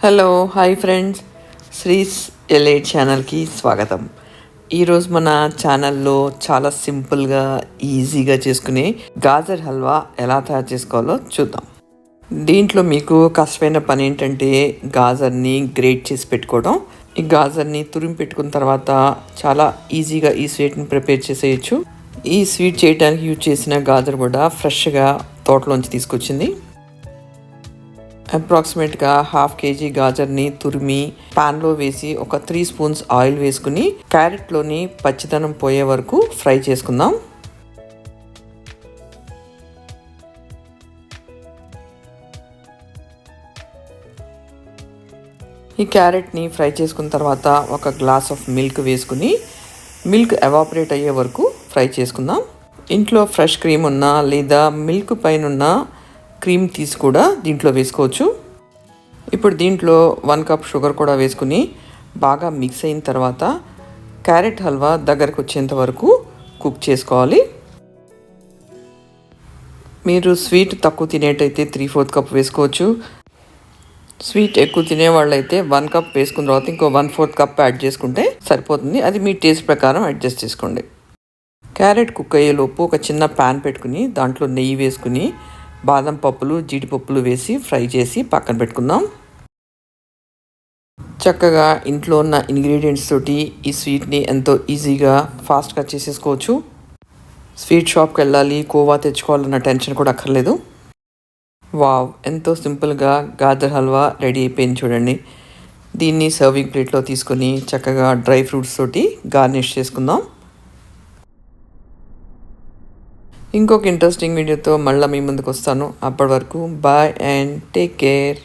Hello hi friends, శ్రీస్ elite ఛానల్కి స్వాగతం. ఈరోజు మన ఛానల్లో చాలా సింపుల్గా ఈజీగా చేసుకునే గాజర్ హల్వా ఎలా తయారు చేసుకోవాలో చూద్దాం. దీంట్లో మీకు కష్టమైన పని ఏంటంటే గాజర్ని గ్రేట్ చేసి పెట్టుకోవడం. ఈ గాజర్ని తురిమి పెట్టుకున్న తర్వాత చాలా ఈజీగా ఈ స్వీట్ని ప్రిపేర్ చేసేయచ్చు. ఈ స్వీట్ చేయడానికి యూజ్ చేసిన గాజర్ కూడా ఫ్రెష్గా తోటలోంచి తీసుకొచ్చింది. అప్రాక్సిమేట్గా 1/2 kg గాజర్ని తురిమి ప్యాన్లో వేసి ఒక 3 స్పూన్స్ ఆయిల్ వేసుకుని క్యారెట్లోని పచ్చిదనం పోయే వరకు ఫ్రై చేసుకుందాం. ఈ క్యారెట్ని ఫ్రై చేసుకున్న తర్వాత ఒక గ్లాస్ ఆఫ్ మిల్క్ వేసుకుని మిల్క్ ఎవాపరేట్ అయ్యే వరకు ఫ్రై చేసుకుందాం. ఇంట్లో ఫ్రెష్ క్రీమ్ ఉన్నా లేదా మిల్క్ పైన ఉన్న క్రీమ్ తీసి కూడా దీంట్లో వేసుకోవచ్చు. ఇప్పుడు దీంట్లో 1 కప్ షుగర్ కూడా వేసుకుని బాగా మిక్స్ అయిన తర్వాత క్యారెట్ హల్వా దగ్గరకు వచ్చేంత వరకు కుక్ చేసుకోవాలి. మీరు స్వీట్ తక్కువ తినేటైతే 3/4 కప్ వేసుకోవచ్చు. స్వీట్ ఎక్కువ తినేవాళ్ళైతే 1 కప్ వేసుకున్న తర్వాత ఇంకో 1/4 కప్ యాడ్ చేసుకుంటే సరిపోతుంది. అది మీ టేస్ట్ ప్రకారం అడ్జస్ట్ చేసుకోండి. క్యారెట్ కుక్ అయ్యేలోపు ఒక చిన్న ప్యాన్ పెట్టుకుని దాంట్లో నెయ్యి వేసుకుని బాదం పప్పులు, జీడిపప్పులు వేసి ఫ్రై చేసి పక్కన పెట్టుకుందాం. చక్కగా ఇంట్లో ఉన్న ఇంగ్రీడియంట్స్ తోటి ఈ స్వీట్ని ఎంతో ఈజీగా ఫాస్ట్గా చేసేసుకోవచ్చు. స్వీట్ షాప్కి వెళ్ళాలి, కోవా తెచ్చుకోవాలన్న టెన్షన్ కూడా అక్కర్లేదు. వావ్, ఎంతో సింపుల్గా గాజర్ హల్వా రెడీ అయిపోయింది చూడండి. దీన్ని సర్వింగ్ ప్లేట్లో తీసుకొని చక్కగా డ్రై ఫ్రూట్స్ తోటి గార్నిష్ చేసుకుందాం. ఇంకొక ఇంట్రెస్టింగ్ వీడియోతో మళ్ళీ మీ ముందుకు వస్తాను. అప్పటి వరకు బాయ్ అండ్ టేక్ కేర్.